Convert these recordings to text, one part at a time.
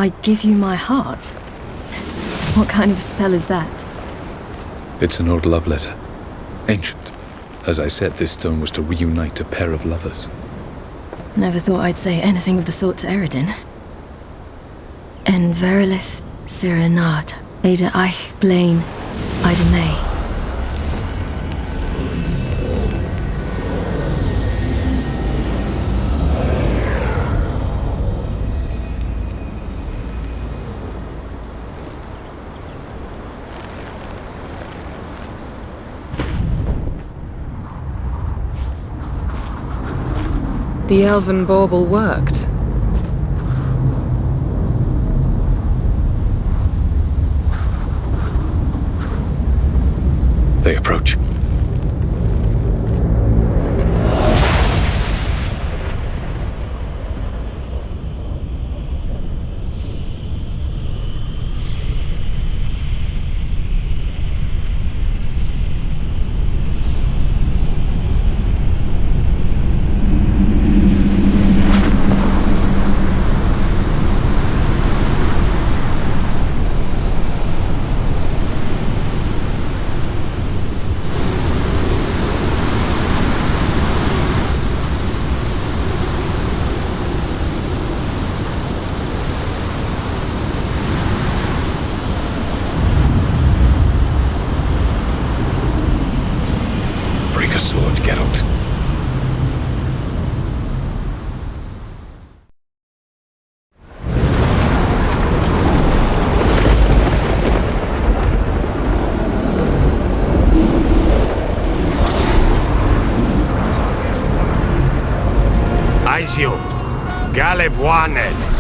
I give you my heart? What kind of spell is that? It's an old love letter. Ancient. As I said, this stone was to reunite a pair of lovers. Never thought I'd say anything of the sort to Eredin. En verilith Serenata, Ada Eich Blaine, Ida May. The elven bauble worked. They approach. Break a sword, Geralt. Aizio, Galevoanel.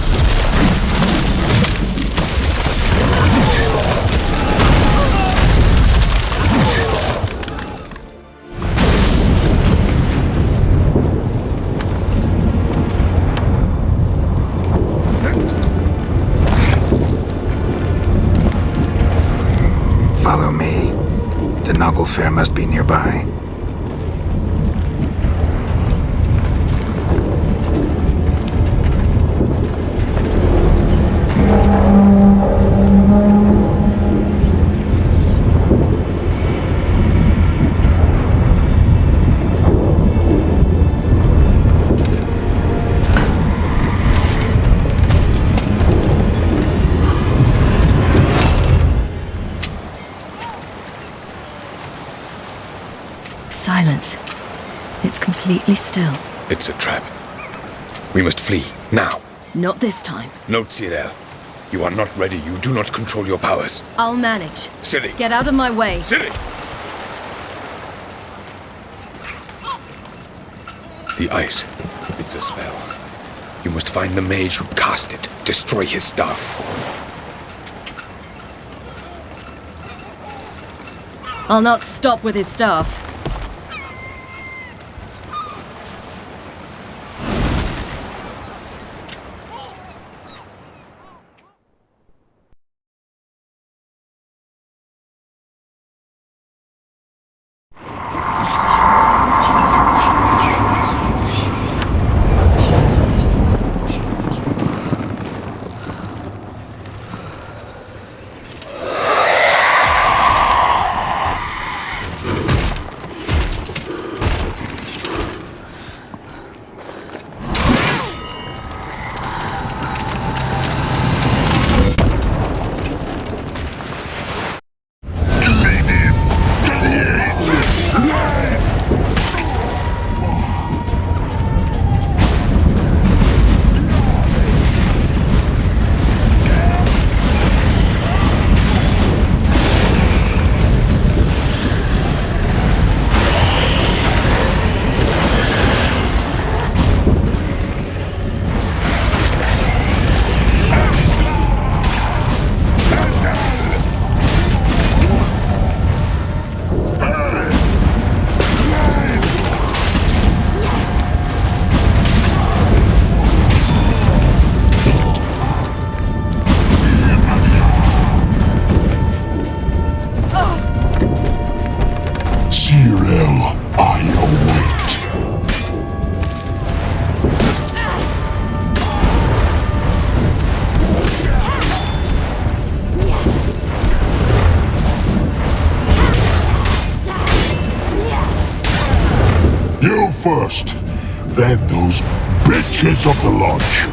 Follow me. The Noggle Fair must be nearby. Silence. It's completely still. It's a trap. We must flee, now. Not this time. No, Ciri. You are not ready. You do not control your powers. I'll manage. Ciri! Get out of my way. Ciri! The ice. It's a spell. You must find the mage who cast it. Destroy his staff. I'll not stop with his staff. Then those bitches of the lodge.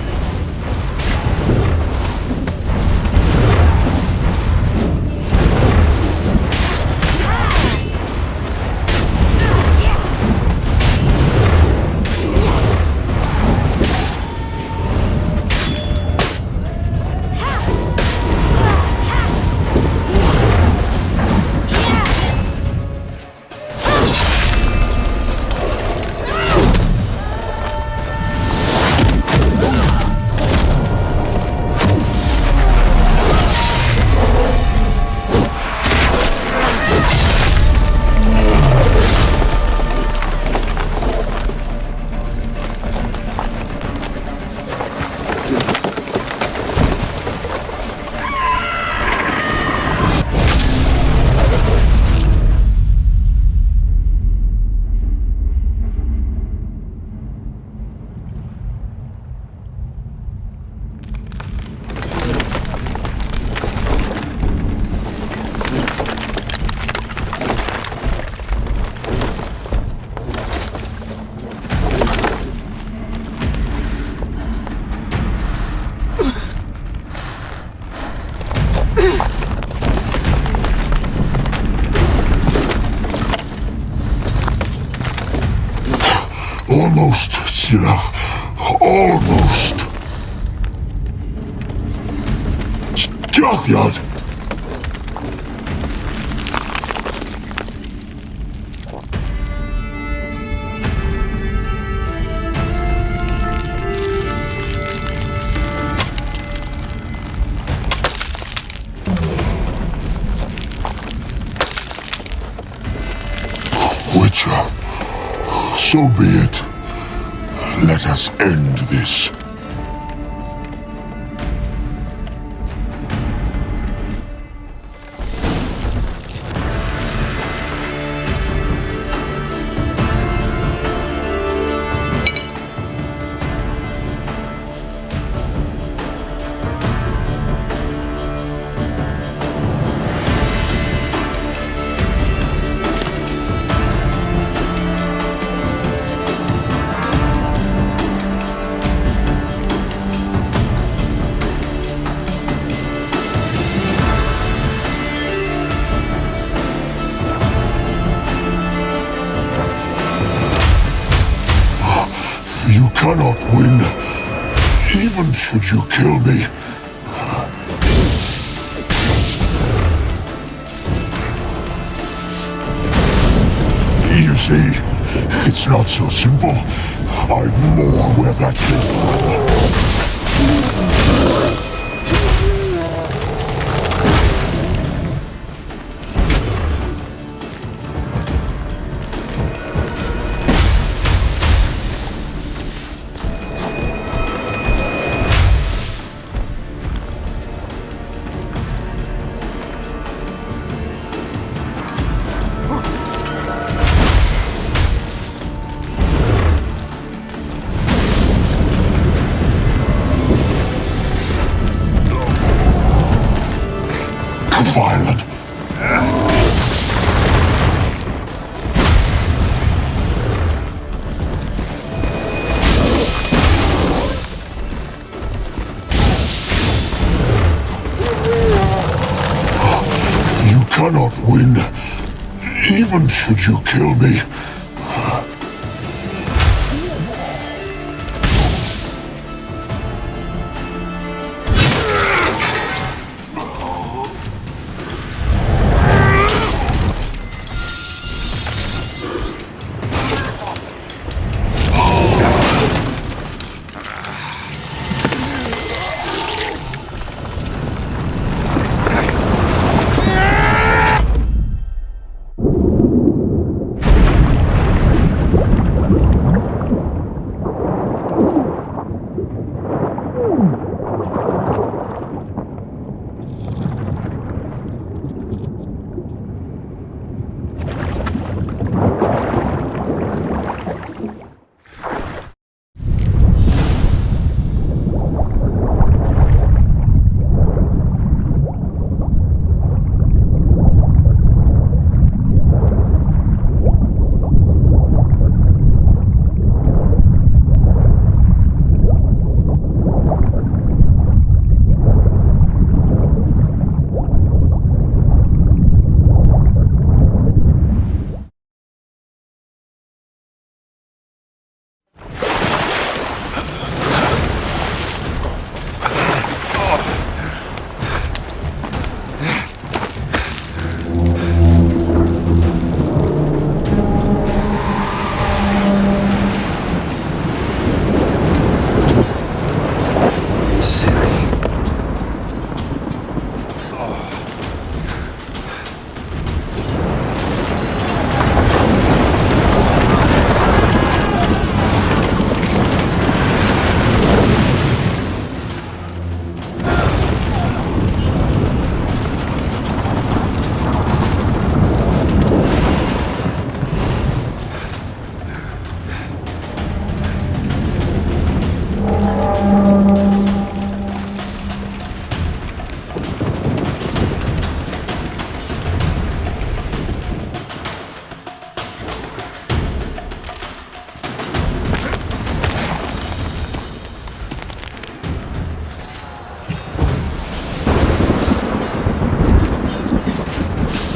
Almost, Ciri. Almost. Strathyard. Witcher, so be it. Let us end this. You cannot win, even should you kill me. You see, it's not so simple. I'm more where that came from. Violent. You cannot win, even should you kill me.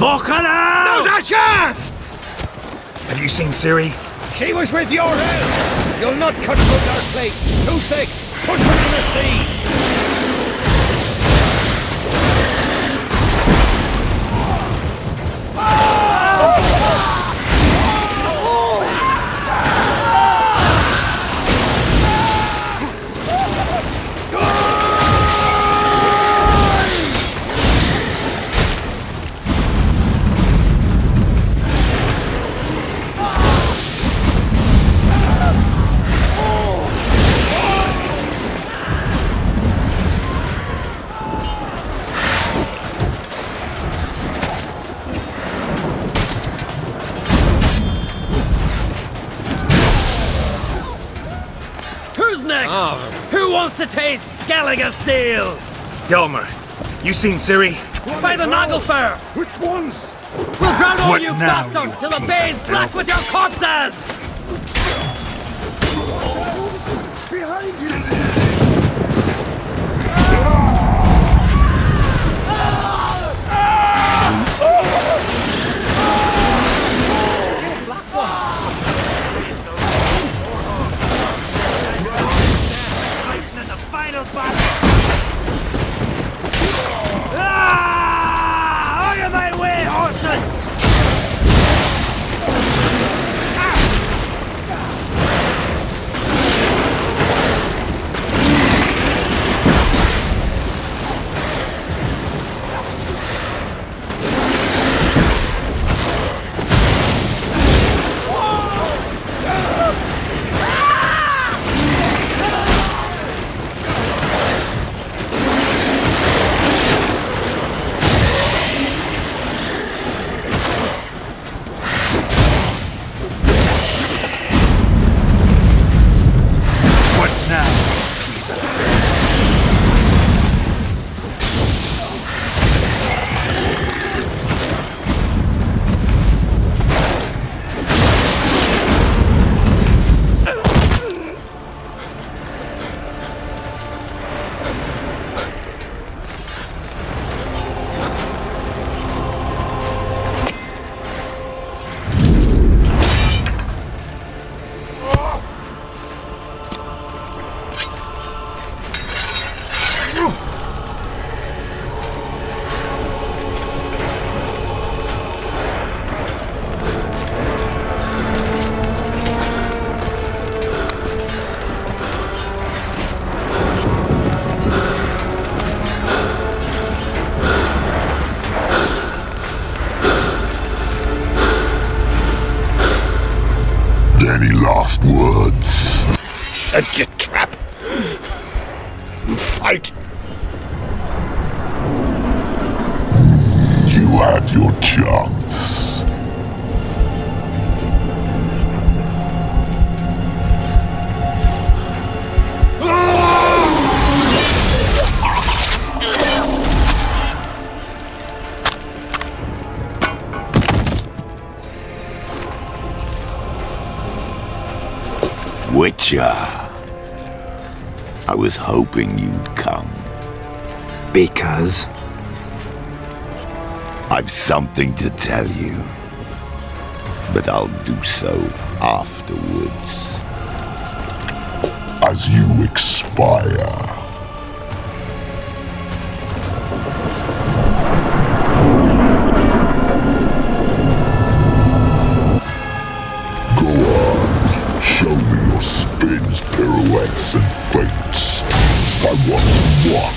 Now's our chance! Have you seen Ciri? She was with your help! You'll not cut through our plate! Too thick! Push her in the sea! Who wants to taste Skelliger steel? Yelmer, you seen Ciri? By the Nagelfar! Which ones? We'll drown all What you now, bastards you till the piece bay's of black filth? with your corpses! Behind you! Out of my way, horses! What now, piece of filth? Any last words? Shut your trap. Fight. You had your chance. Witcher. I was hoping you'd come. Because? I've something to tell you. But I'll do so afterwards. As you expire. Go on, show me your spins, pirouettes, and feints. I want to watch.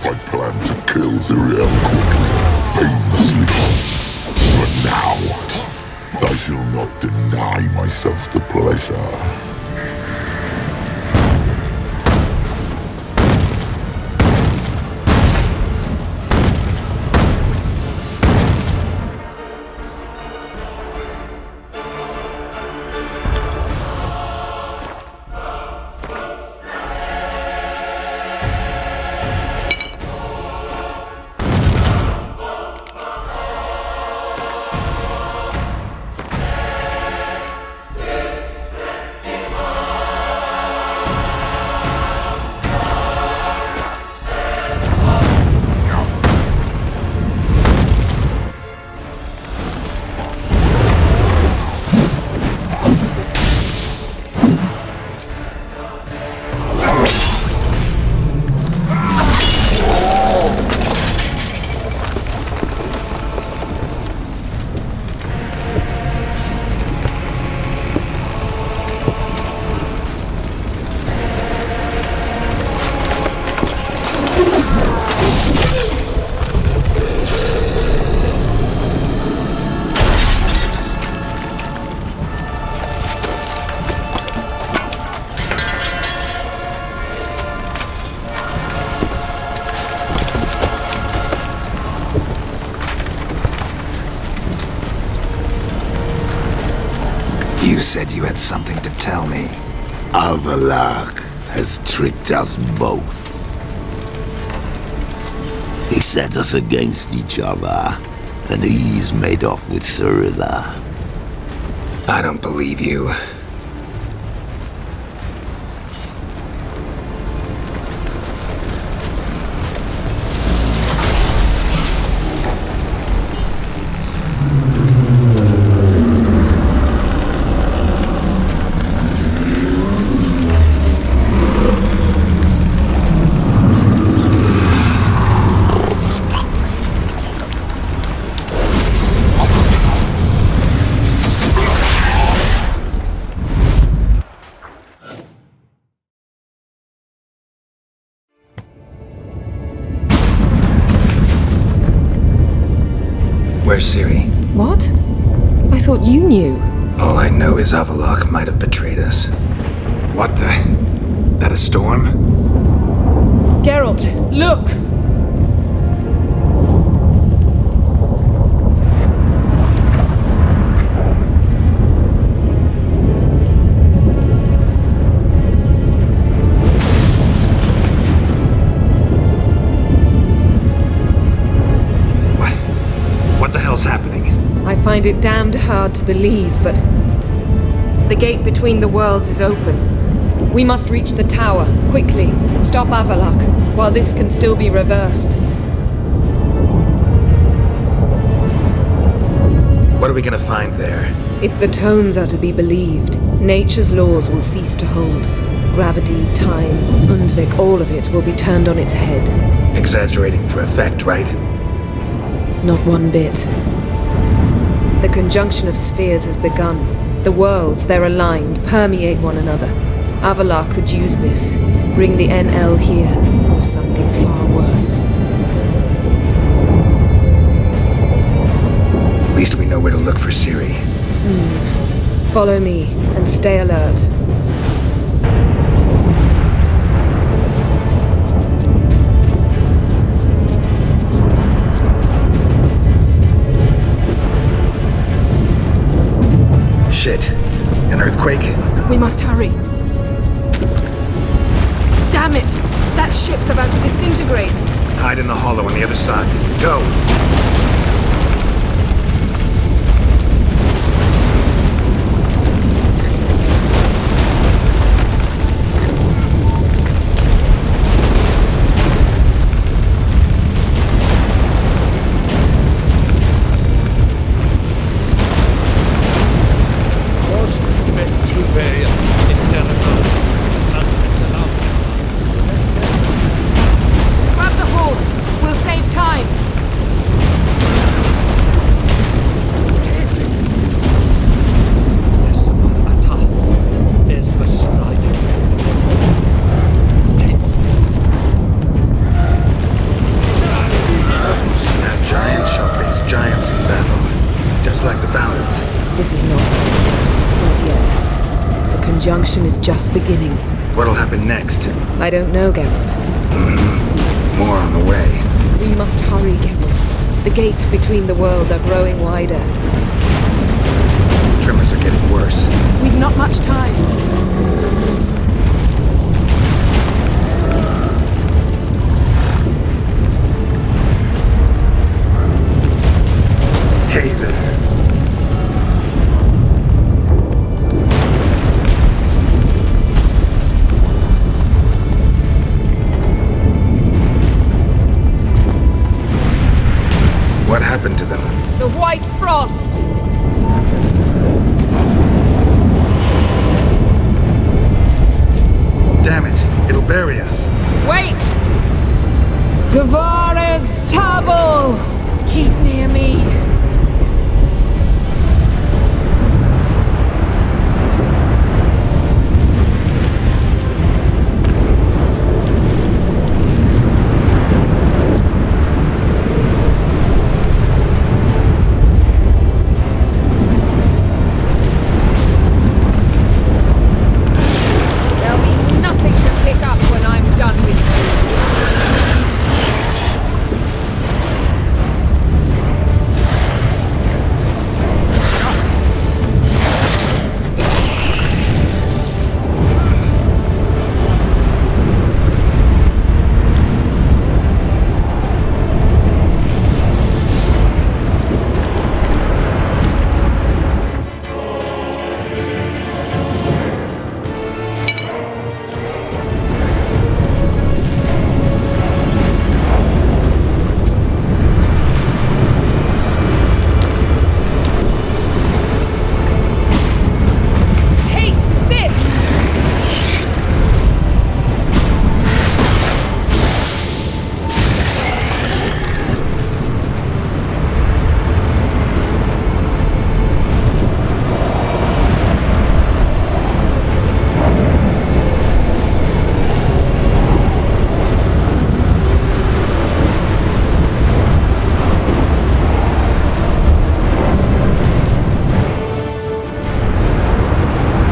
I planned to kill Ciri quickly, painlessly. But now, I shall not deny myself the pleasure. You said you had something to tell me. Avallac'h has tricked us both. He set us against each other, and he's made off with Ciri. I don't believe you. Where's Ciri? What? I thought you knew. All I know is Avallac'h might have betrayed us. What the? That a storm? Geralt, look! What the hell's happening? I find it damned hard to believe, but the gate between the worlds is open. We must reach the tower, quickly. Stop Avallac'h, while this can still be reversed. What are we gonna find there? If the tomes are to be believed, nature's laws will cease to hold. Gravity, time, Undvik, all of it will be turned on its head. Exaggerating for effect, right? Not one bit. The conjunction of spheres has begun. The worlds, they're aligned, permeate one another. Avallac'h could use this, bring the NL here, or something far worse. At least we know where to look for Ciri. Follow me, and stay alert. Shit. An earthquake? We must hurry. Damn it! That ship's about to disintegrate! Hide in the hollow on the other side. Go! Grab the horse! We'll save time! This is not yet. The conjunction is just beginning. What'll happen next? I don't know, Geralt. More on the way. We must hurry, Geralt. The gates between the worlds are growing wider. Tremors are getting worse. We've not much time. Hey there. What happened to them? The White Frost! Damn it, it'll bury us. Wait! Gavares Tavel! Keep near me. There'll be nothing to pick up when I'm done with you. Taste this!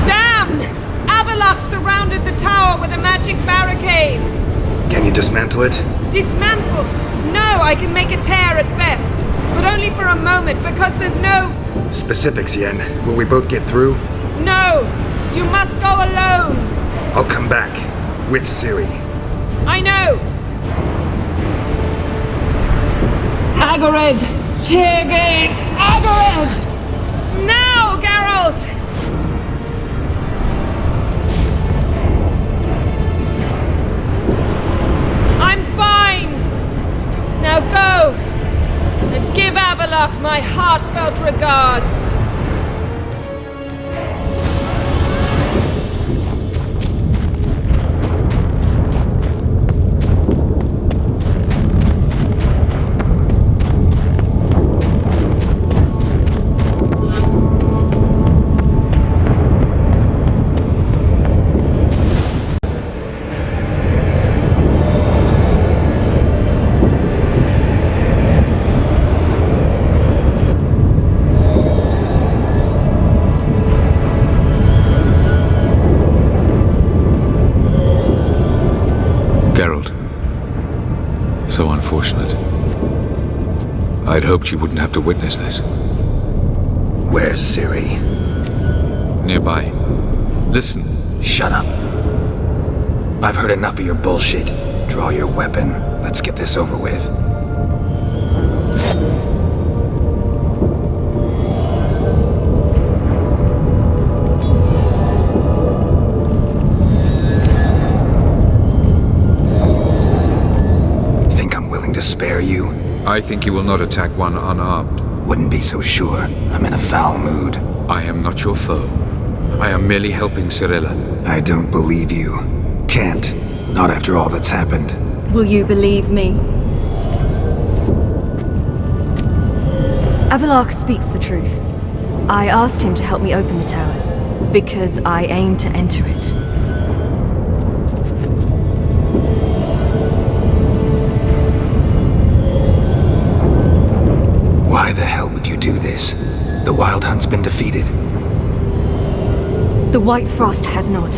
Damn! Avalok surrounded the tower with a magic barricade! Can you dismantle it? Dismantle? No, I can make a tear at best. But only for a moment, because there's no... Specifics, Yen. Will we both get through? No! You must go alone! I'll come back. With Ciri. I know! Agared! Tirgate! Agared! Now, Geralt! I'm fine! Now go! And give Avalok my heartfelt regards! Geralt. So unfortunate. I'd hoped you wouldn't have to witness this. Where's Ciri? Nearby. Listen. Shut up. I've heard enough of your bullshit. Draw your weapon. Let's get this over with. Think I'm willing to spare you? I think you will not attack one unarmed. Wouldn't be so sure. I'm in a foul mood. I am not your foe. I am merely helping Cirilla. I don't believe you. Can't. Not after all that's happened. Will you believe me? Avalok speaks the truth. I asked him to help me open the tower, because I aim to enter it. Why the hell would you do this? The Wild Hunt's been defeated. The White Frost has not.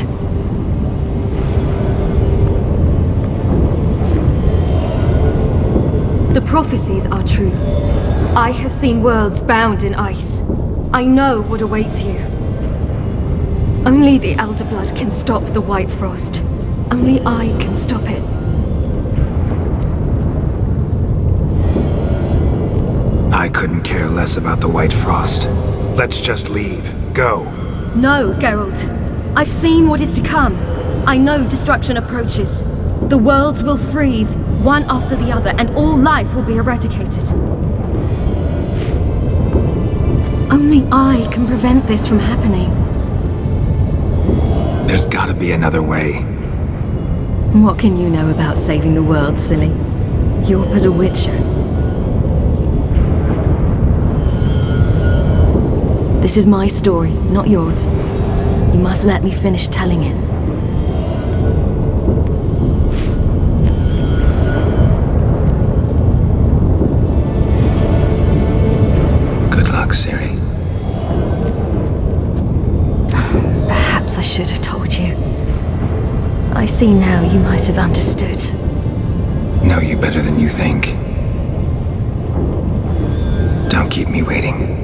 The prophecies are true. I have seen worlds bound in ice. I know what awaits you. Only the Elder Blood can stop the White Frost. Only I can stop it. I couldn't care less about the White Frost. Let's just leave. Go. No, Geralt. I've seen what is to come. I know destruction approaches. The worlds will freeze, one after the other, and all life will be eradicated. Only I can prevent this from happening. There's gotta be another way. What can you know about saving the world, silly? You're but a witcher. This is my story, not yours. You must let me finish telling it. Good luck, Ciri. Perhaps I should have told you. I see now you might have understood. Know you better than you think. Don't keep me waiting.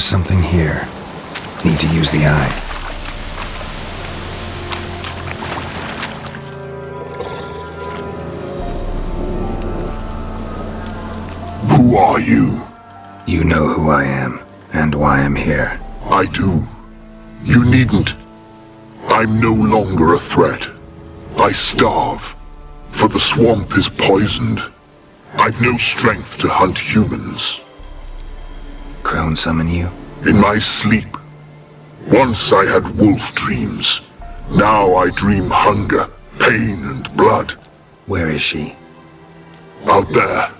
something here. Need to use the eye. Who are you? You know who I am, and why I'm here. I do. You needn't. I'm no longer a threat. I starve, for the swamp is poisoned. I've no strength to hunt humans. Crone summon you? In my sleep. Once I had wolf dreams. Now I dream hunger, pain, and blood. Where is she? Out there,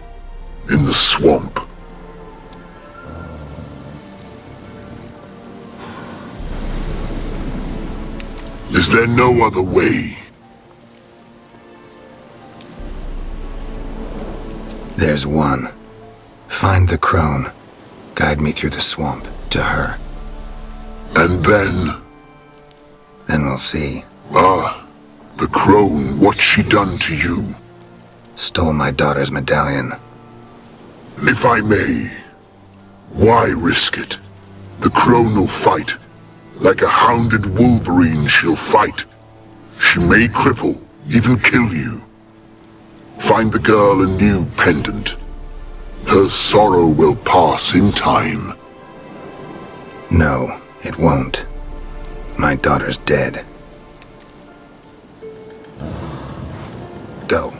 in the swamp. Is there no other way? There's one. Find the crone. Guide me through the swamp to her. And then... Then we'll see. Ah, the crone, what's she done to you? Stole my daughter's medallion. If I may, why risk it? The crone will fight. Like a hounded wolverine, she'll fight. She may cripple, even kill you. Find the girl a new pendant. Her sorrow will pass in time. No, it won't. My daughter's dead. Go.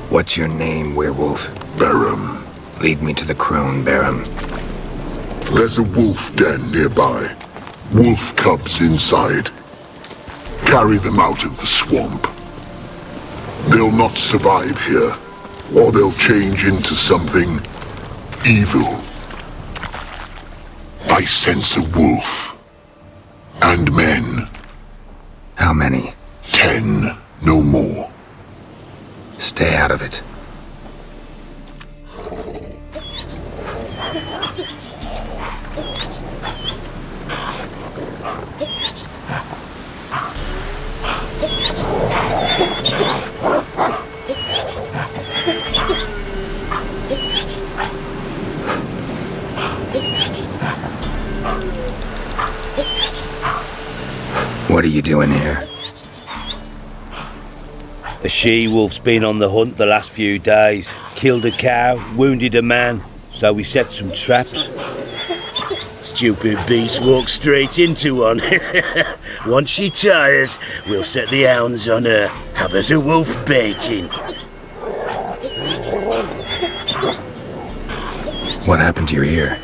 What's your name, werewolf? Barum. Lead me to the crone, Barum. There's a wolf den nearby. Wolf cubs inside. Carry them out of the swamp. They'll not survive here, or they'll change into something evil. I sense a wolf. And men. How many? 10, no more. Stay out of it. What are you doing here? A she-wolf's been on the hunt the last few days. Killed a cow, wounded a man, so we set some traps. Stupid beast walked straight into one. Once she tires, we'll set the hounds on her, have us a wolf baiting. What happened to your ear?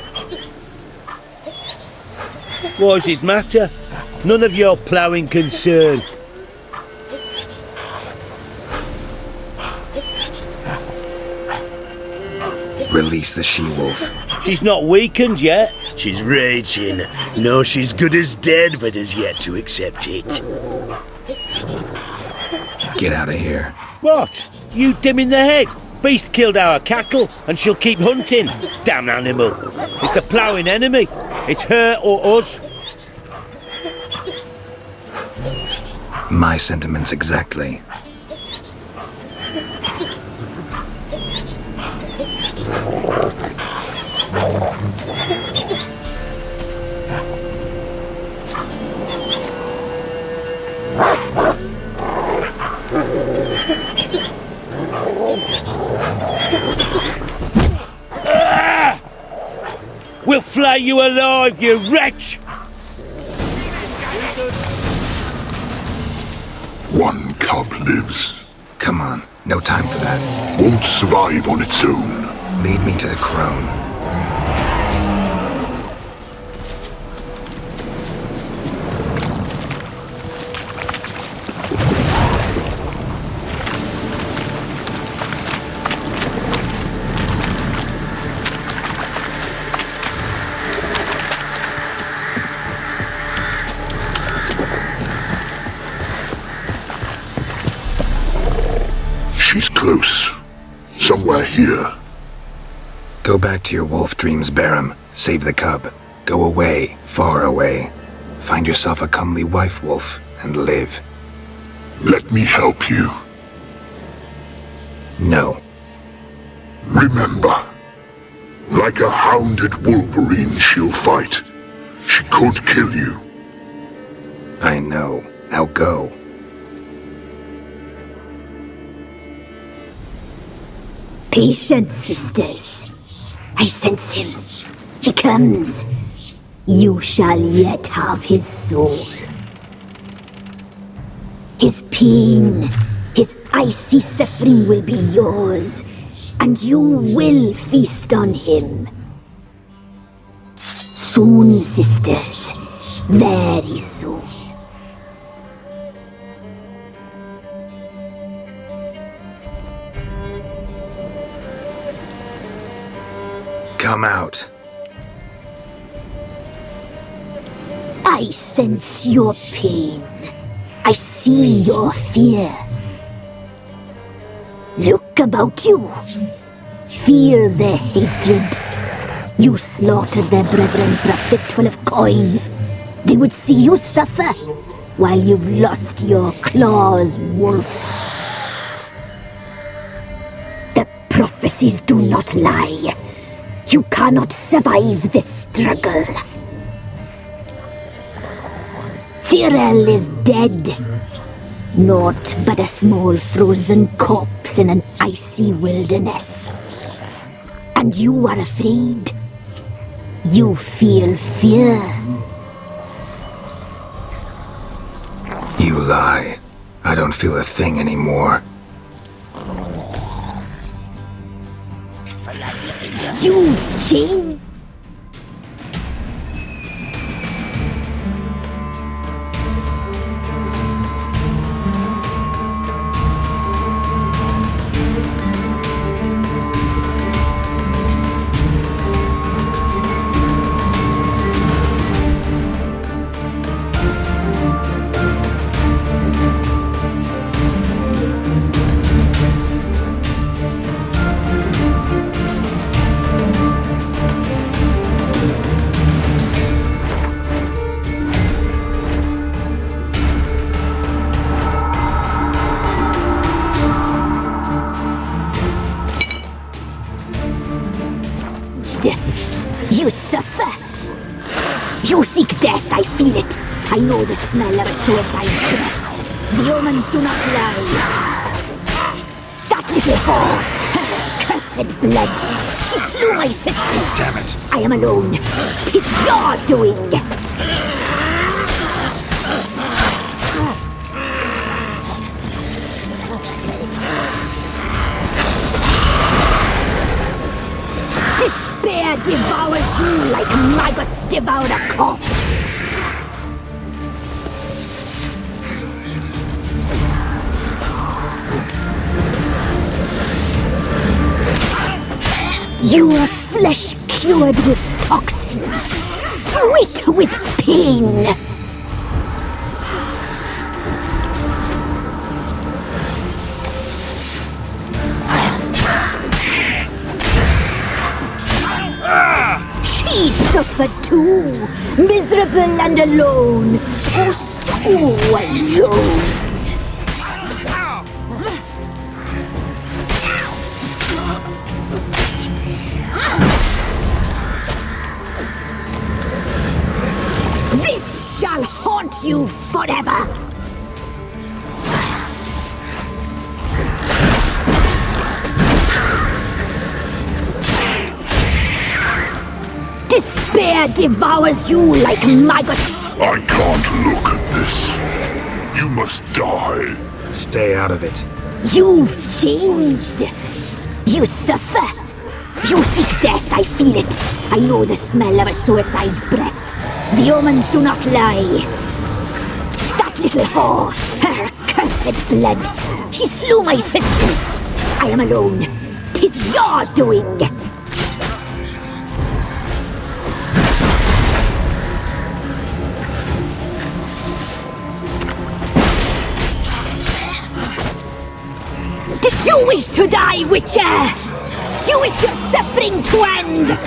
Why does it matter? None of your ploughing concern. Release the she-wolf. She's not weakened yet. She's raging. No, she's good as dead, but has yet to accept it. Get out of here. What? You dim in the head? Beast killed our cattle, and she'll keep hunting. Damn animal. It's the ploughing enemy. It's her or us. My sentiments exactly. Ah! We'll flay you alive, you wretch! One cub lives. Come on, no time for that. Won't survive on its own. Lead me to the crone. She's close. Somewhere here. Go back to your wolf dreams, Barum. Save the cub. Go away, far away. Find yourself a comely wife wolf and live. Let me help you. No. Remember, Like a hounded wolverine, she'll fight. She could kill you. I know. Now go. Patience, sisters. I sense him. He comes. You shall yet have his soul. His pain, his icy suffering will be yours, and you will feast on him. Soon, sisters. Very soon. Come out. I sense your pain. I see your fear. Look about you. Feel their hatred. You slaughtered their brethren for a fistful of coin. They would see you suffer while you've lost your claws, wolf. The prophecies do not lie. You cannot survive this struggle. Geralt is dead. Naught but a small frozen corpse in an icy wilderness. And you are afraid. You feel fear. You lie. I don't feel a thing anymore. You've changed. You suffer. You seek death, I feel it. I know the smell of a suicide's breath. The omens do not lie. That little whore, her cursed blood. She slew my sisters. Damn it. I am alone. 'Tis your doing. Despair devours you like maggots devour a corpse. Your flesh cured with toxins, sweet with pain. She suffered too, miserable and alone. Oh, so alone. This shall haunt you forever. Despair devours you like maggots. I can't look at this. You must die. Stay out of it. You've changed. You suffer. You seek death, I feel it. I know the smell of a suicide's breath. The omens do not lie. That little whore, her cursed blood. She slew my sisters. I am alone. 'Tis your doing. Did you wish to die, Witcher? Do you wish your suffering to end?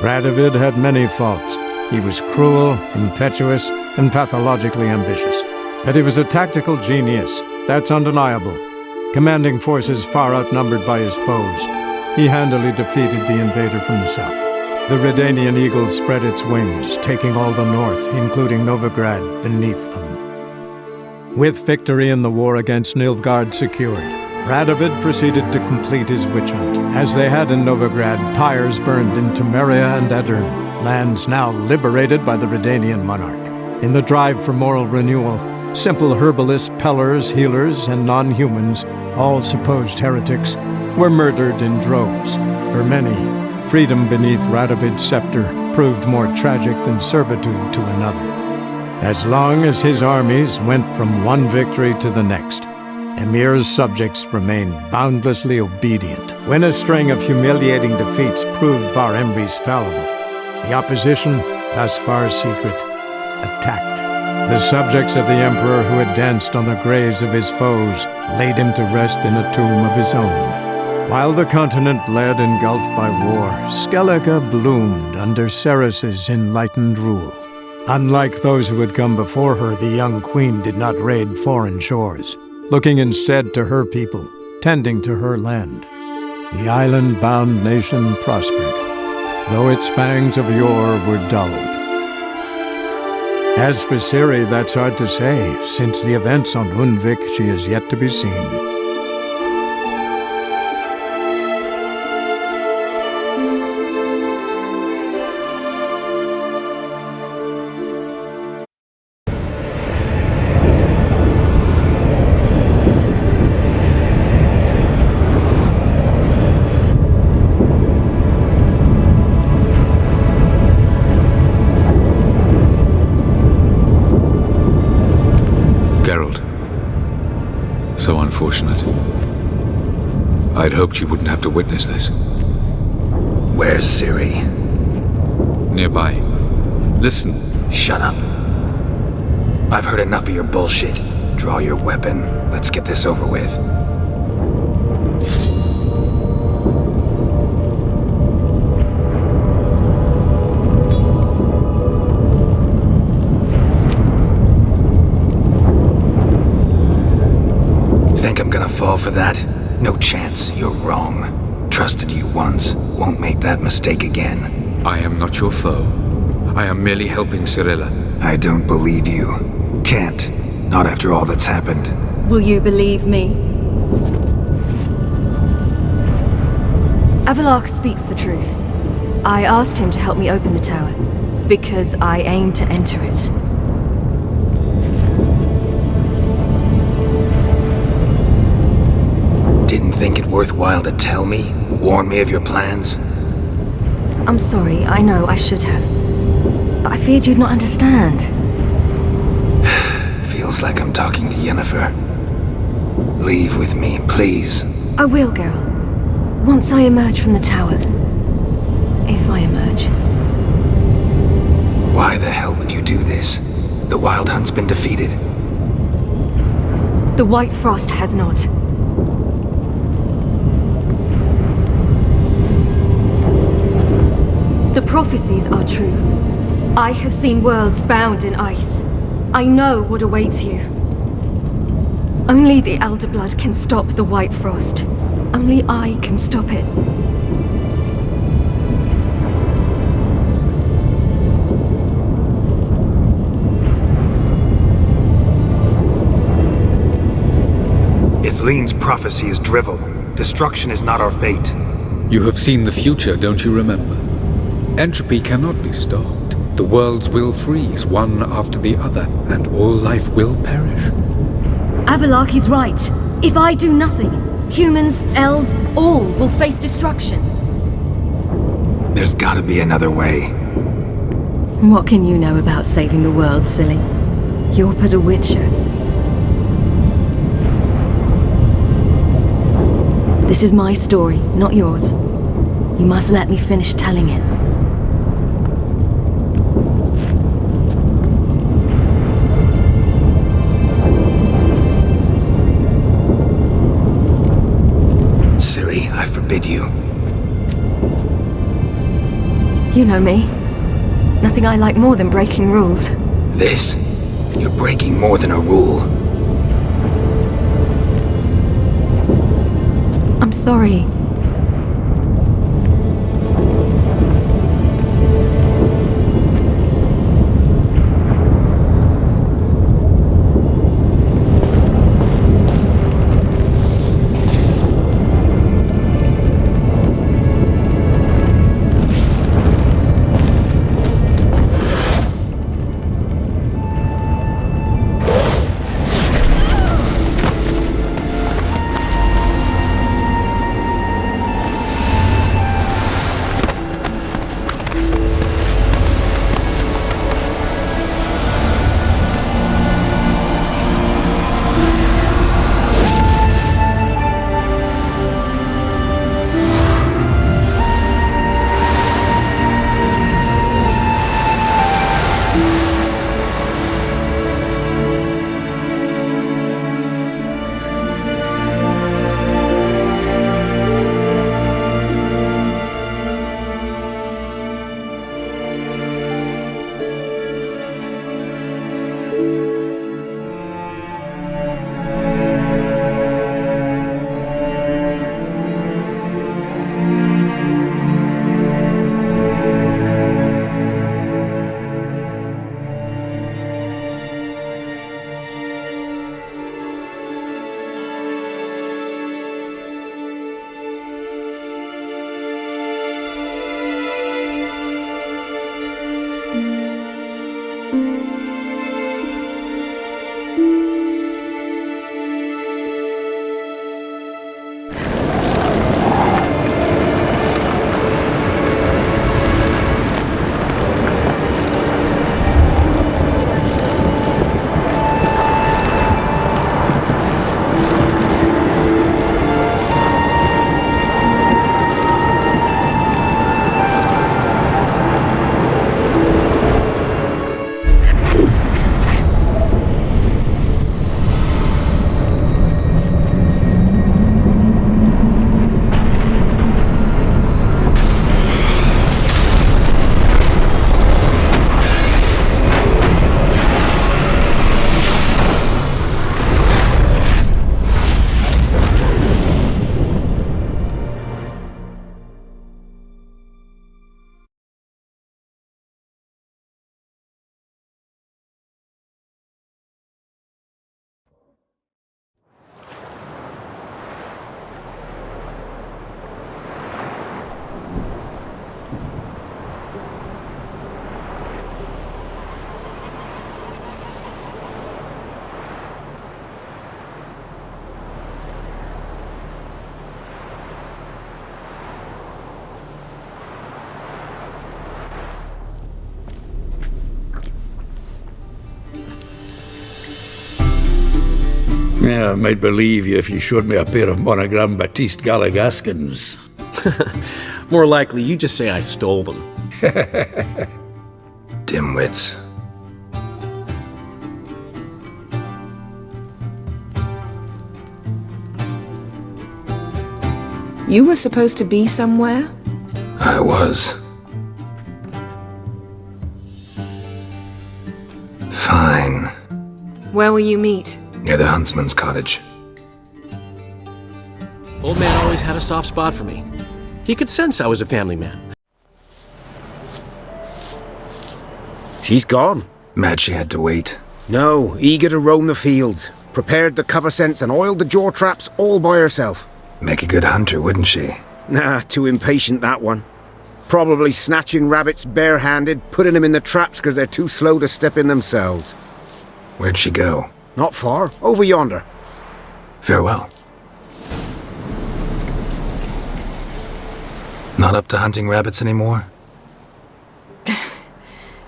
Radovid had many faults. He was cruel, impetuous, and pathologically ambitious. But he was a tactical genius, that's undeniable. Commanding forces far outnumbered by his foes, he handily defeated the invader from the south. The Redanian eagle spread its wings, taking all the north, including Novigrad, beneath them. With victory in the war against Nilfgaard secured, Radovid proceeded to complete his witch hunt. As they had in Novigrad, pyres burned in Temeria and Aedirn, lands now liberated by the Redanian monarch. In the drive for moral renewal, simple herbalists, pellers, healers, and non-humans, all supposed heretics, were murdered in droves. For many, freedom beneath Radovid's scepter proved more tragic than servitude to another. As long as his armies went from one victory to the next, Emir's subjects remained boundlessly obedient. When a string of humiliating defeats proved Var Emreis fallible, the opposition, thus far secret, attacked. The subjects of the Emperor who had danced on the graves of his foes laid him to rest in a tomb of his own. While the continent bled engulfed by war, Skellige bloomed under Ceres's enlightened rule. Unlike those who had come before her, the young queen did not raid foreign shores, looking instead to her people, tending to her land. The island-bound nation prospered, though its fangs of yore were dulled. As for Ciri, that's hard to say. Since the events on Undvik, she is yet to be seen. Geralt. So unfortunate. I'd hoped you wouldn't have to witness this. Where's Ciri? Nearby. Listen. Shut up. I've heard enough of your bullshit. Draw your weapon. Let's get this over with. Think I'm gonna fall for that? No chance. You're wrong. Trusted you once. Won't make that mistake again. I am not your foe. I am merely helping Cirilla. I don't believe you. Can't. Not after all that's happened. Will you believe me? Avallac'h speaks the truth. I asked him to help me open the tower, because I aim to enter it. Didn't think it worthwhile to tell me? Warn me of your plans? I'm sorry, I know I should have. But I feared you'd not understand. Feels like I'm talking to Yennefer. Leave with me, please. I will, Geralt. Once I emerge from the tower. If I emerge. Why the hell would you do this? The Wild Hunt's been defeated. The White Frost has not. The prophecies are true. I have seen worlds bound in ice. I know what awaits you. Only the Elder Blood can stop the White Frost. Only I can stop it. If Lean's prophecy is drivel, destruction is not our fate. You have seen the future, don't you remember? Entropy cannot be stopped. The worlds will freeze, one after the other, and all life will perish. Avalark is right. If I do nothing, humans, elves, all will face destruction. There's gotta be another way. What can you know about saving the world, silly? You're but a Witcher. This is my story, not yours. You must let me finish telling it. Ciri, I forbid you. You know me. Nothing I like more than breaking rules. This? You're breaking more than a rule. I'm sorry. Yeah, I might believe you if you showed me a pair of monogram Batiste Galligaskins. More likely, you just say I stole them. Dimwits. You were supposed to be somewhere? I was. Fine. Where will you meet? near the huntsman's cottage. Old man always had a soft spot for me. He could sense I was a family man. She's gone. Mad she had to wait. No, eager to roam the fields. Prepared the cover scents and oiled the jaw traps all by herself. Make a good hunter, wouldn't she? Nah, too impatient, that one. Probably snatching rabbits barehanded, putting them in the traps because they're too slow to step in themselves. Where'd she go? Not far, over yonder. Farewell. Not up to hunting rabbits anymore?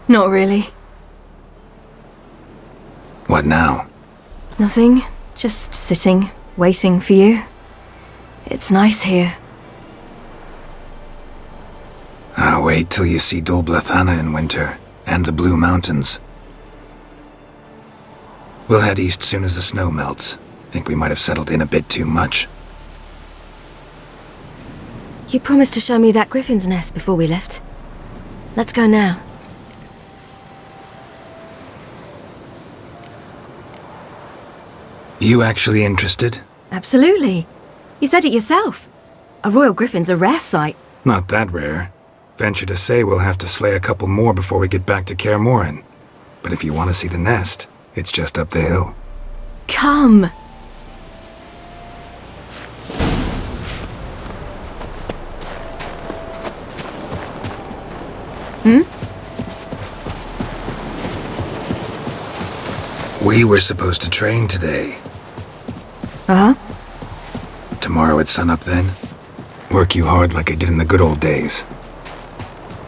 Not really. What now? Nothing. Just sitting, waiting for you. It's nice here. Ah, wait till you see Dol Blathana in winter, and the Blue Mountains. We'll head east soon as the snow melts. Think we might have settled in a bit too much. You promised to show me that griffin's nest before we left. Let's go now. You actually interested? Absolutely. You said it yourself. A royal griffin's a rare sight. Not that rare. Venture to say we'll have to slay a couple more before we get back to Kaer Morhen. But if you want to see the nest, it's just up the hill. Come. We were supposed to train today. Uh-huh. Tomorrow at sunup then? Work you hard like I did in the good old days.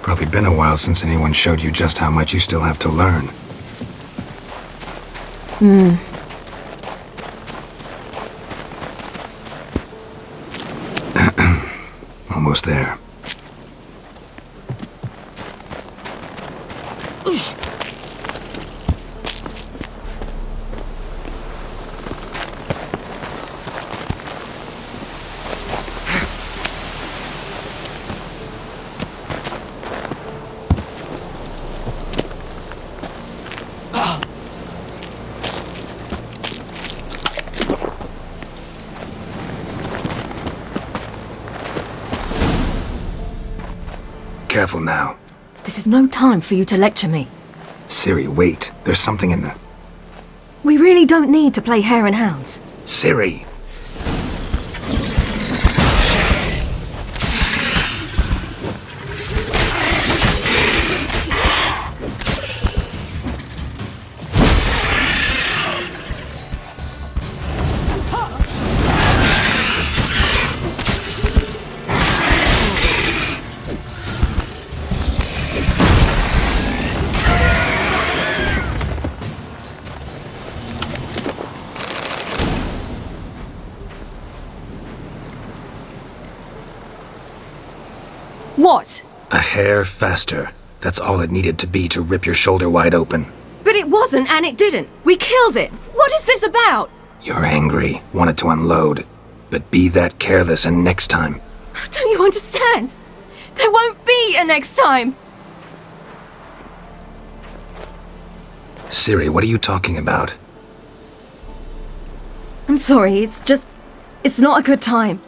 Probably been a while since anyone showed you just how much you still have to learn. Almost there. Careful now. This is no time for you to lecture me. Ciri, wait. There's something in the... We really don't need to play hare and hounds. Ciri! What? A hair faster. That's all it needed to be to rip your shoulder wide open. But it wasn't, and it didn't. We killed it. What is this about? You're angry, wanted to unload. But be that careless and next time. Don't you understand? There won't be a next time. Ciri, what are you talking about? I'm sorry, it's not a good time.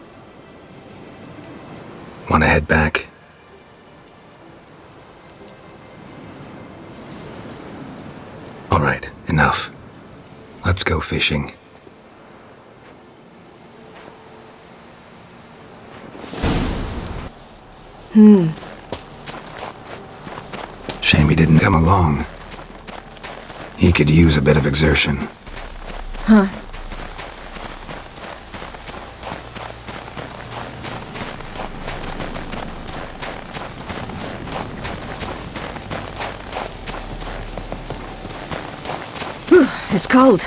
Want to head back? All right, enough. Let's go fishing. Shame he didn't come along. He could use a bit of exertion. Huh. It's cold.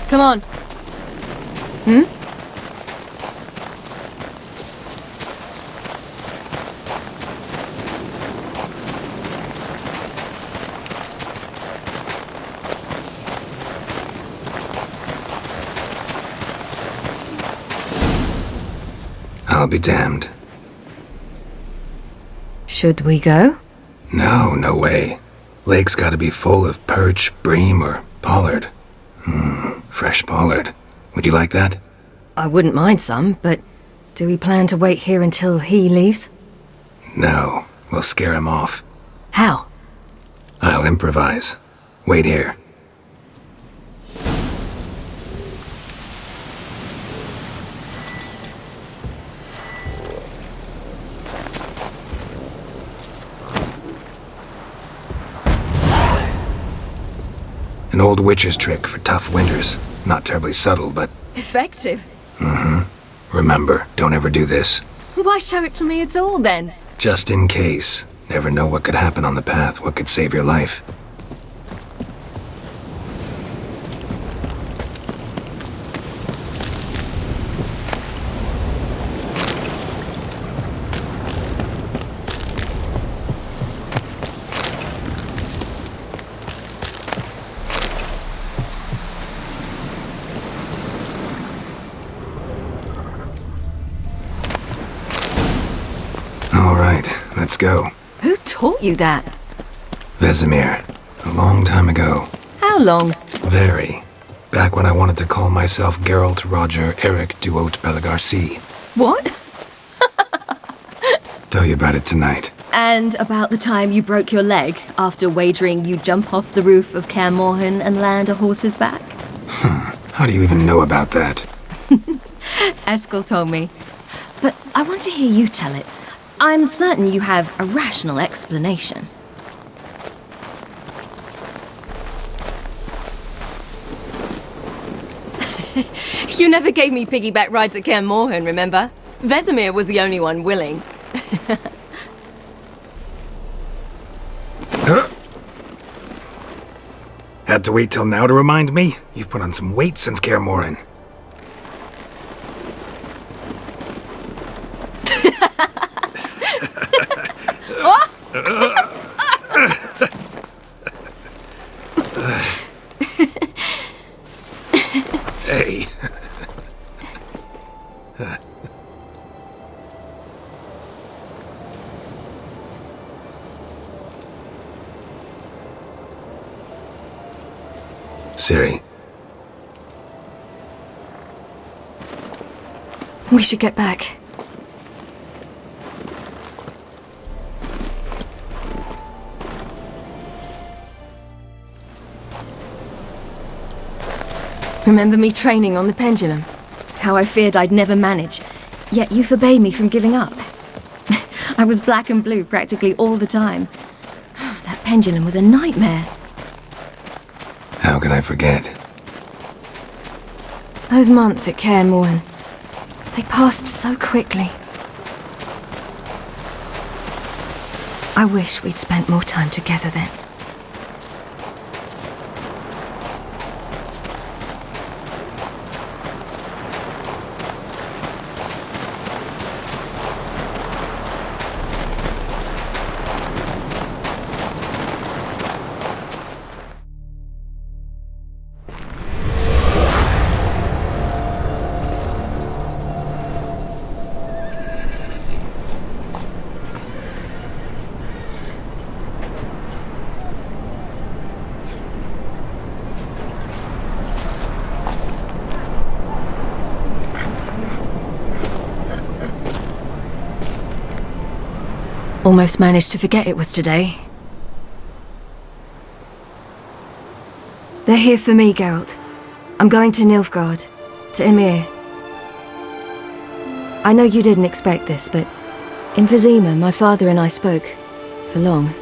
Come on. I'll be damned. Should we go? No, no way. Lake's gotta be full of perch, bream, or pollard. Fresh pollard. Would you like that? I wouldn't mind some, but do we plan to wait here until he leaves? No, we'll scare him off. How? I'll improvise. Wait here. An old witcher's trick for tough winters. Not terribly subtle, but... Effective. Remember, don't ever do this. Why show it to me at all, then? Just in case. Never know what could happen on the path, what could save your life. Let's go. Who taught you that? Vesemir. A long time ago. How long? Very. Back when I wanted to call myself Geralt Roger Eric Duot Belagarcy. What? Tell you about it tonight. And about the time you broke your leg after wagering you'd jump off the roof of Kaer Morhen and land a horse's back? How do you even know about that? Eskel told me. But I want to hear you tell it. I'm certain you have a rational explanation. You never gave me piggyback rides at Kaer Morhen, remember? Vesemir was the only one willing. Had to wait till now to remind me? You've put on some weight since Kaer Morhen. Hey. Ciri. We should get back. Remember me training on the pendulum? How I feared I'd never manage, yet you forbade me from giving up. I was black and blue practically all the time. That pendulum was a nightmare. How can I forget? Those months at Kaer Morhen, they passed so quickly. I wish we'd spent more time together then. Almost managed to forget it was today. They're here for me, Geralt. I'm going to Nilfgaard, to Ymir. I know you didn't expect this, but in Vizima, my father and I spoke for long.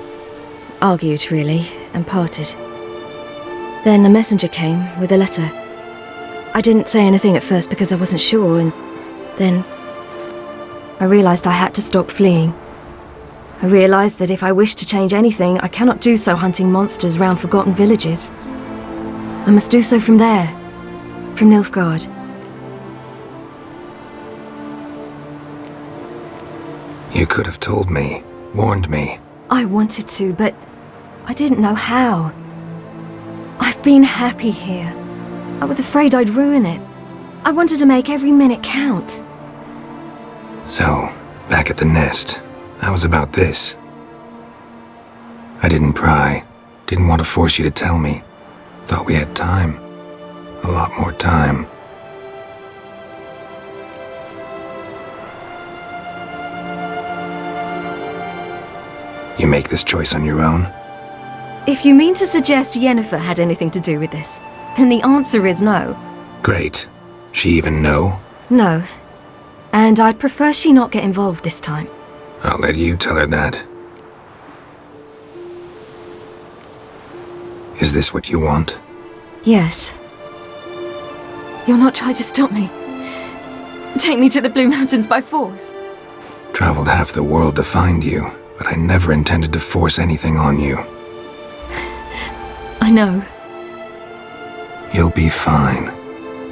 Argued, really, and parted. Then a messenger came with a letter. I didn't say anything at first because I wasn't sure, and then I realized I had to stop fleeing. I realized that if I wish to change anything, I cannot do so hunting monsters round forgotten villages. I must do so from there, from Nilfgaard. You could have told me, warned me. I wanted to, but I didn't know how. I've been happy here. I was afraid I'd ruin it. I wanted to make every minute count. So, back at the nest, how was about this? I didn't pry. Didn't want to force you to tell me. Thought we had time. A lot more time. You make this choice on your own? If you mean to suggest Yennefer had anything to do with this, then the answer is no. Great. She even know? No. And I'd prefer she not get involved this time. I'll let you tell her that. Is this what you want? Yes. You'll not try to stop me. Take me to the Blue Mountains by force. Traveled half the world to find you, but I never intended to force anything on you. I know. You'll be fine.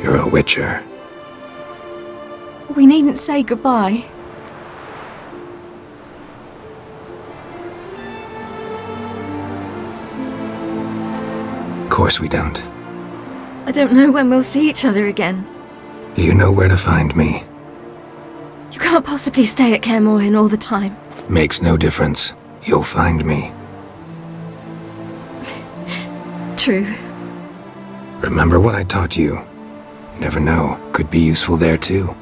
You're a Witcher. We needn't say goodbye. Of course we don't. I don't know when we'll see each other again. You know where to find me. You can't possibly stay at Kaer Morhen all the time. Makes no difference. You'll find me. True. Remember what I taught you. Never know, could be useful there too.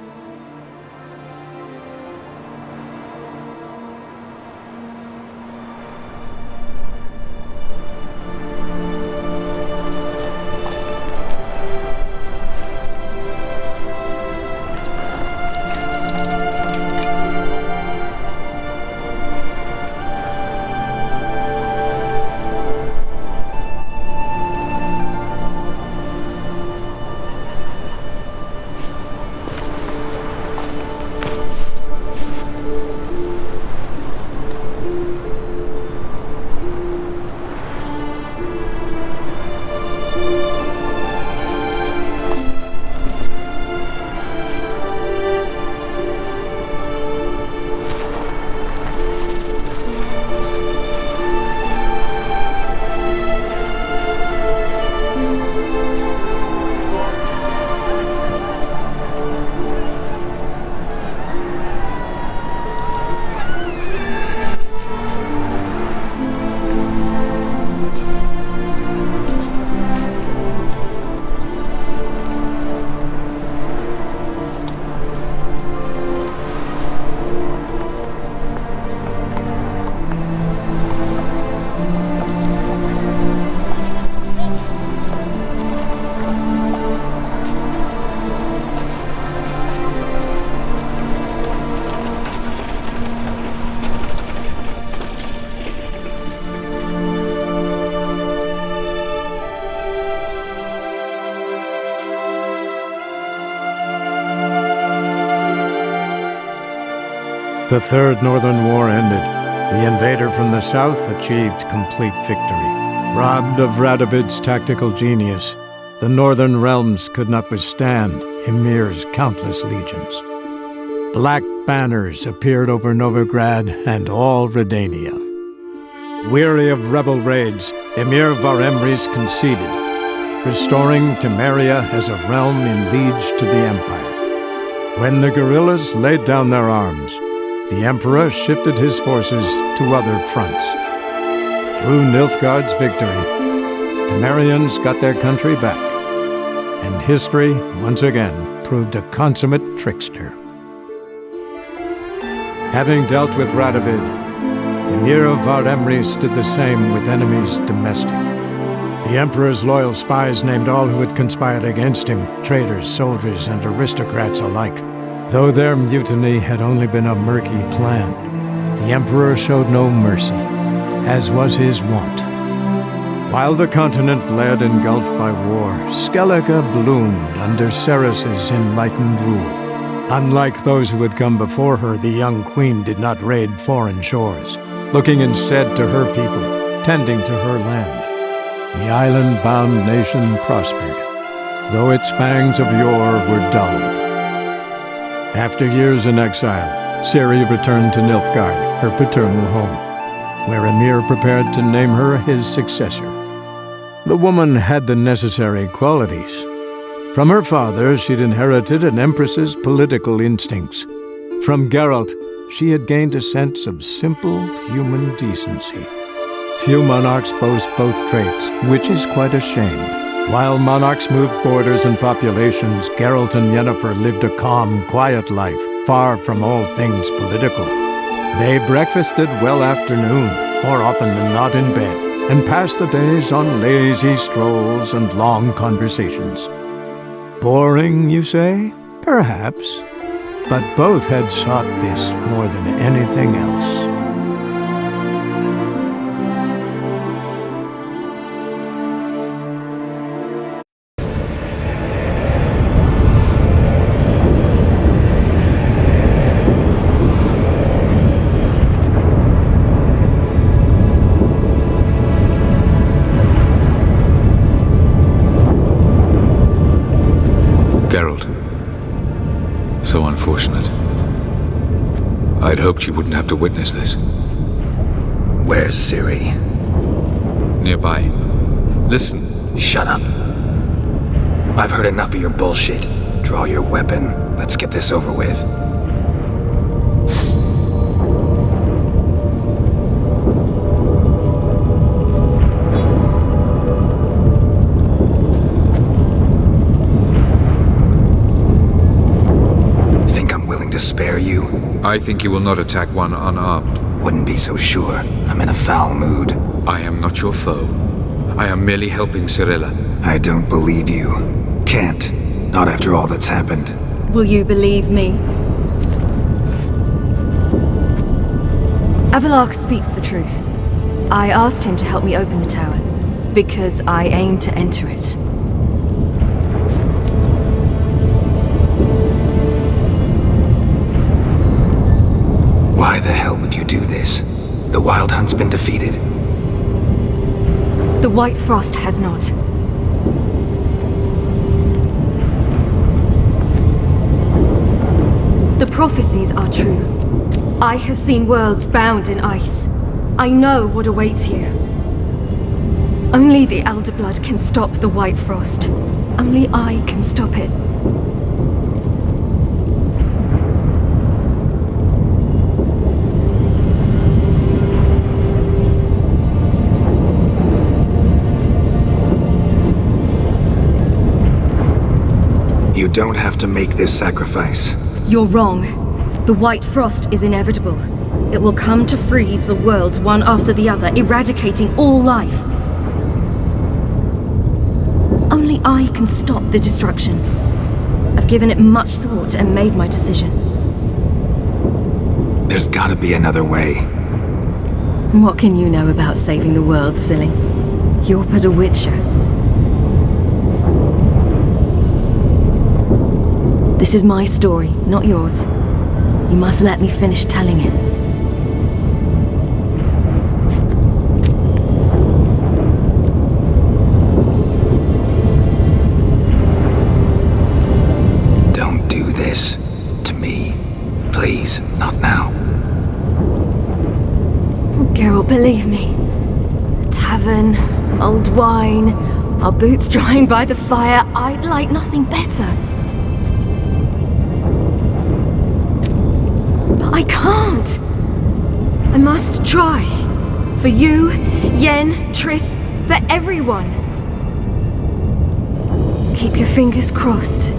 The Third Northern War ended. The invader from the south achieved complete victory. Robbed of Radovid's tactical genius, the northern realms could not withstand Ymir's countless legions. Black banners appeared over Novigrad and all Redania. Weary of rebel raids, Ymir Varemris conceded, restoring Temeria as a realm in liege to the Empire. When the guerrillas laid down their arms, the Emperor shifted his forces to other fronts. Through Nilfgaard's victory, Temerians got their country back, and history once again proved a consummate trickster. Having dealt with Radovid, Ymir of Varemris did the same with enemies domestic. The Emperor's loyal spies named all who had conspired against him, traitors, soldiers, and aristocrats alike. Though their mutiny had only been a murky plan, the Emperor showed no mercy, as was his wont. While the continent lay engulfed by war, Skellige bloomed under Ceres's enlightened rule. Unlike those who had come before her, the young queen did not raid foreign shores, looking instead to her people, tending to her land. The island-bound nation prospered, though its fangs of yore were dulled. After years in exile, Ciri returned to Nilfgaard, her paternal home, where Ymir prepared to name her his successor. The woman had the necessary qualities. From her father, she'd inherited an empress's political instincts. From Geralt, she had gained a sense of simple human decency. Few monarchs boast both traits, which is quite a shame. While monarchs moved borders and populations, Geralt and Yennefer lived a calm, quiet life, far from all things political. They breakfasted well after noon, more often than not in bed, and passed the days on lazy strolls and long conversations. Boring, you say? Perhaps. But both had sought this more than anything else. Geralt. So unfortunate. I'd hoped you wouldn't have to witness this. Where's Ciri? Nearby. Listen. Shut up. I've heard enough of your bullshit. Draw your weapon. Let's get this over with. Spare you? I think you will not attack one unarmed. Wouldn't be so sure. I'm in a foul mood. I am not your foe. I am merely helping Cirilla. I don't believe you. Can't. Not after all that's happened. Will you believe me? Avallac'h speaks the truth. I asked him to help me open the tower, because I aim to enter it. Why the hell would you do this? The Wild Hunt's been defeated. The White Frost has not. The prophecies are true. I have seen worlds bound in ice. I know what awaits you. Only the Elder Blood can stop the White Frost. Only I can stop it. You don't have to make this sacrifice. You're wrong. The White Frost is inevitable. It will come to freeze the worlds one after the other, eradicating all life. Only I can stop the destruction. I've given it much thought and made my decision. There's gotta be another way. What can you know about saving the world, silly? You're but a Witcher. This is my story, not yours. You must let me finish telling it. Don't do this to me. Please, not now. Geralt, believe me. A tavern, old wine, our boots drying by the fire. I'd like nothing better. I can't! I must try. For you, Yen, Triss, for everyone. Keep your fingers crossed.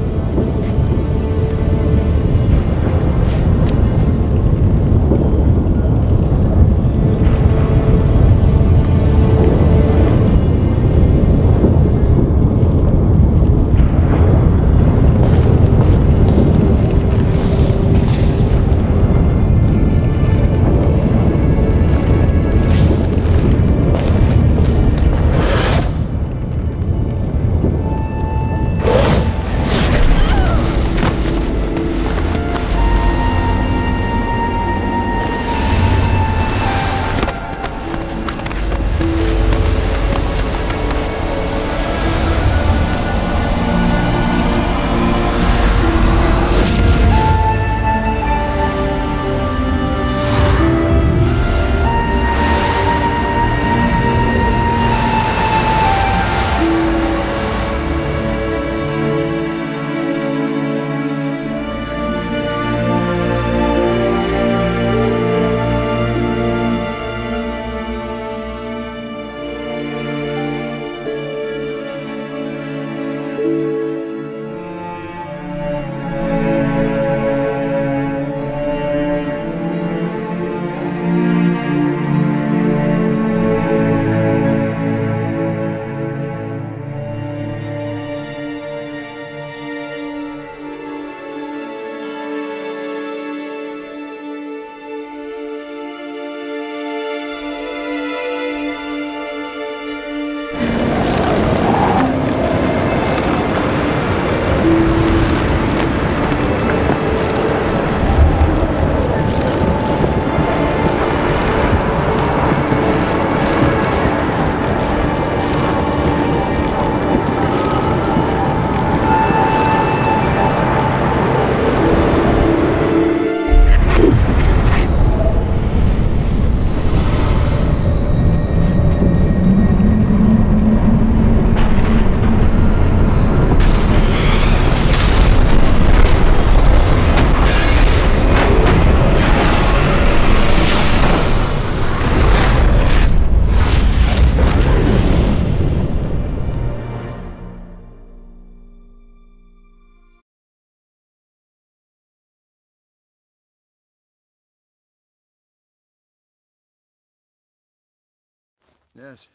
Yes.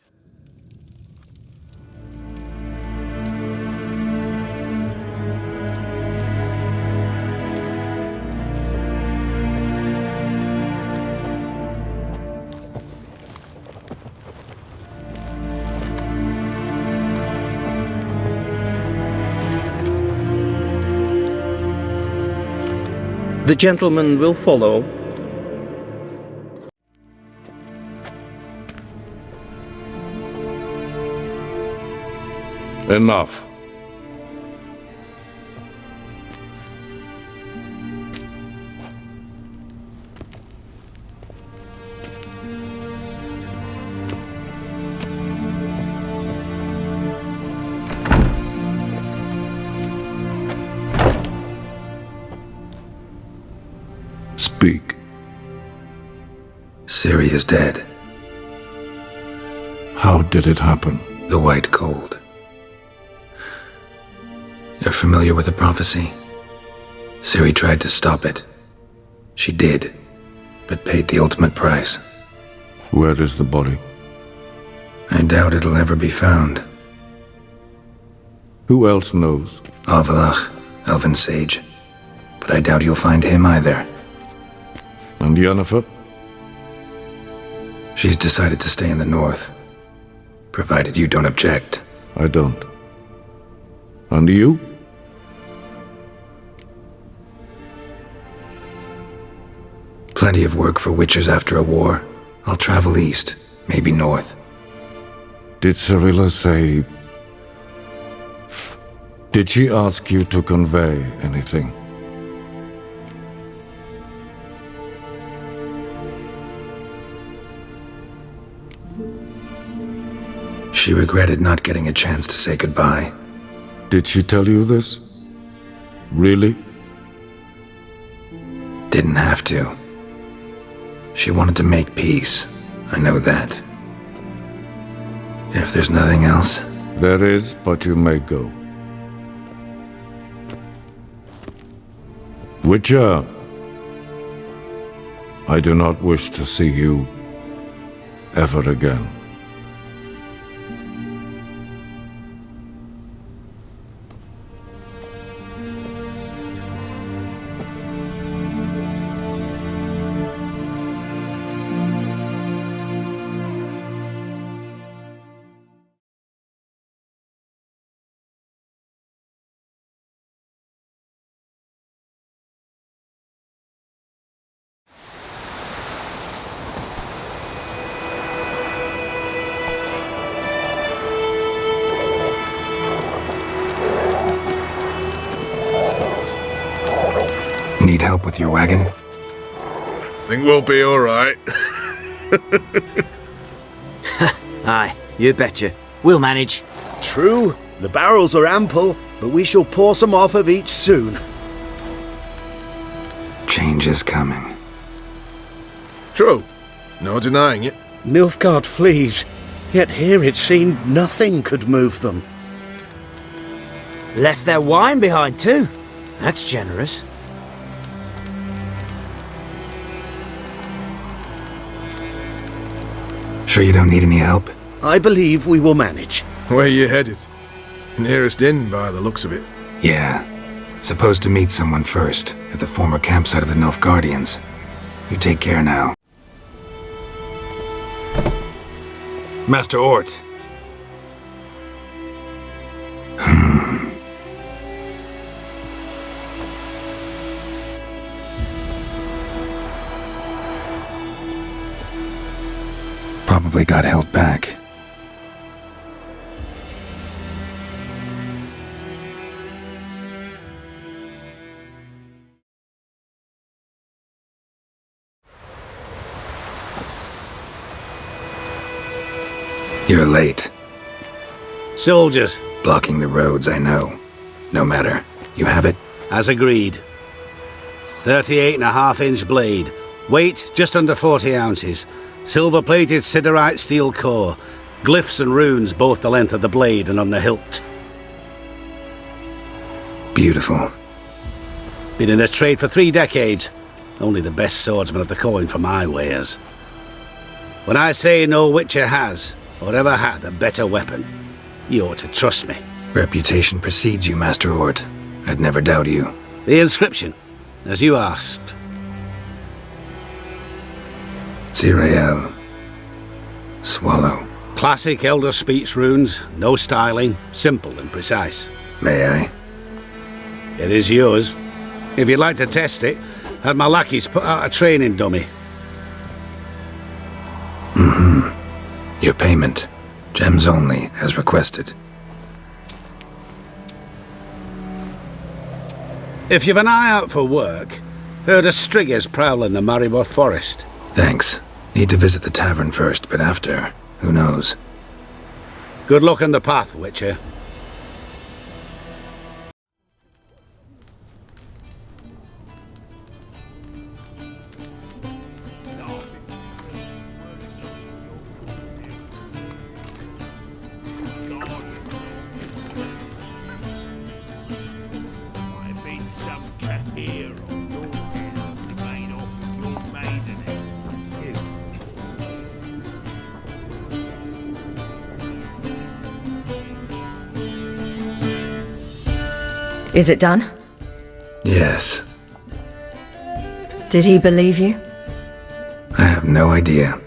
The gentleman will follow. Enough. Speak. Ciri is dead. How did it happen? The White Cold. You're familiar with the prophecy? Ciri tried to stop it. She did, but paid the ultimate price. Where is the body? I doubt it'll ever be found. Who else knows? Avalach, Elven Sage. But I doubt you'll find him either. And Yennefer? She's decided to stay in the north. Provided you don't object. I don't. And you? Plenty of work for Witchers after a war. I'll travel east, maybe north. Did Cirilla say... Did she ask you to convey anything? She regretted not getting a chance to say goodbye. Did she tell you this? Really? Didn't have to. She wanted to make peace. I know that. If there's nothing else... There is, but you may go. Witcher, I do not wish to see you ever again. Need help with your wagon? Think we'll be alright. Aye, you betcha. We'll manage. True, the barrels are ample, but we shall pour some off of each soon. Change is coming. True. No denying it. Nilfgaard flees, yet here it seemed nothing could move them. Left their wine behind too. That's generous. Sure you don't need any help? I believe we will manage. Where you headed? Nearest inn by the looks of it. Yeah. Supposed to meet someone first, at the former campsite of the Nilfgaardians. You take care now. Master Ort. Probably got held back. You're late. Soldiers. Blocking the roads, I know. No matter. You have it? As agreed. 38.5-inch blade. Weight just under 40 ounces. Silver-plated siderite steel core. Glyphs and runes both the length of the blade and on the hilt. Beautiful. Been in this trade for 3 decades. Only the best swordsman of the coin for my wares. When I say no Witcher has, or ever had a better weapon. You ought to trust me. Reputation precedes you, Master Hort. I'd never doubt you. The inscription, as you asked. Ciri. Swallow. Classic Elder Speech runes, no styling, simple and precise. May I? It is yours. If you'd like to test it, had my lackeys put out a training dummy. Your payment. Gems only, as requested. If you've an eye out for work, heard of striggers prowling the Maribor forest. Thanks. Need to visit the tavern first, but after, who knows? Good luck on the path, Witcher. Is it done? Yes. Did he believe you? I have no idea.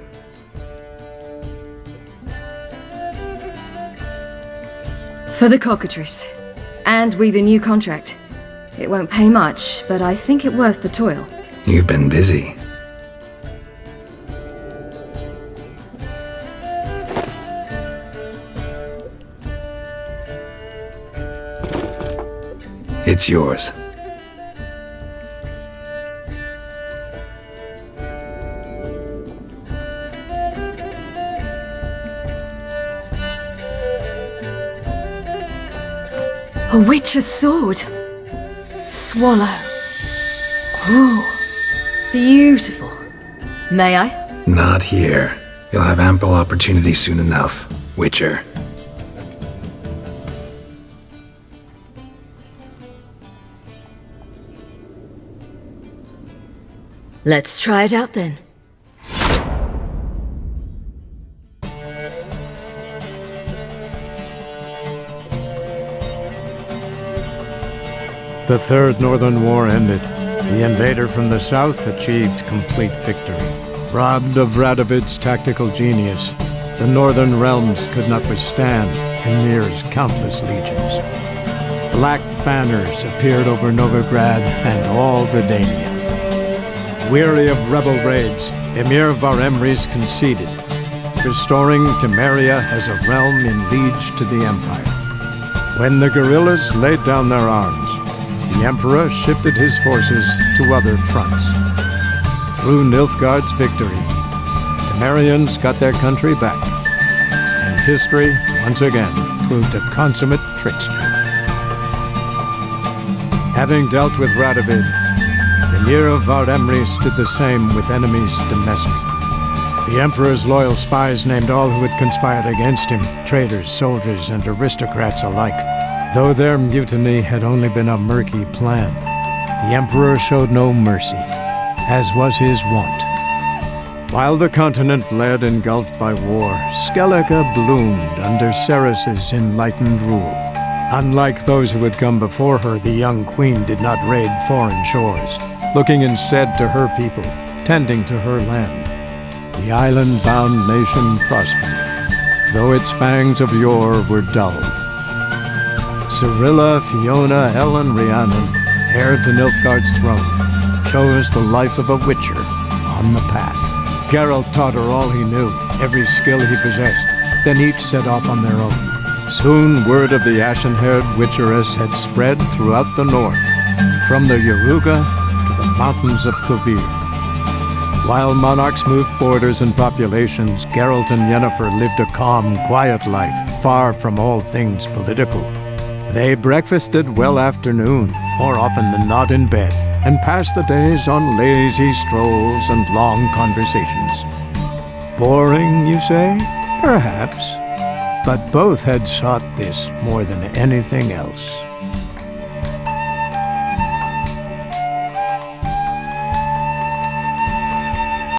For the cockatrice. And we've a new contract. It won't pay much, but I think it worth the toil. You've been busy. It's yours. A witch's sword. Swallow. Ooh. Beautiful. May I? Not here. You'll have ample opportunity soon enough, Witcher. Let's try it out then. The Third Northern War ended. The invader from the south achieved complete victory. Robbed of Radovid's tactical genius, the northern realms could not withstand Emir's countless legions. Black banners appeared over Novigrad and all Redania. Weary of rebel raids, Emir Varemres conceded, restoring Temeria as a realm in liege to the Empire. When the guerrillas laid down their arms, the Emperor shifted his forces to other fronts. Through Nilfgaard's victory, Temerians got their country back, and history once again proved a consummate trickster. Having dealt with Radovid, Emir of Varemres did the same with enemies domestic. The Emperor's loyal spies named all who had conspired against him, traitors, soldiers, and aristocrats alike. Though their mutiny had only been a murky plan, the Emperor showed no mercy, as was his wont. While the continent bled engulfed by war, Skellige bloomed under Ceres's enlightened rule. Unlike those who had come before her, the young queen did not raid foreign shores, looking instead to her people, tending to her land. The island-bound nation prospered, though its fangs of yore were dulled. Cirilla, Fiona, Ellen, Rhiannon, heir to Nilfgaard's throne, chose the life of a witcher on the path. Geralt taught her all he knew, every skill he possessed, then each set off on their own. Soon word of the ashen-haired witcheress had spread throughout the north, from the Yaruga to the mountains of Kovir. While monarchs moved borders and populations, Geralt and Yennefer lived a calm, quiet life, far from all things political. They breakfasted well after noon, more often than not in bed, and passed the days on lazy strolls and long conversations. Boring, you say? Perhaps. But both had sought this more than anything else.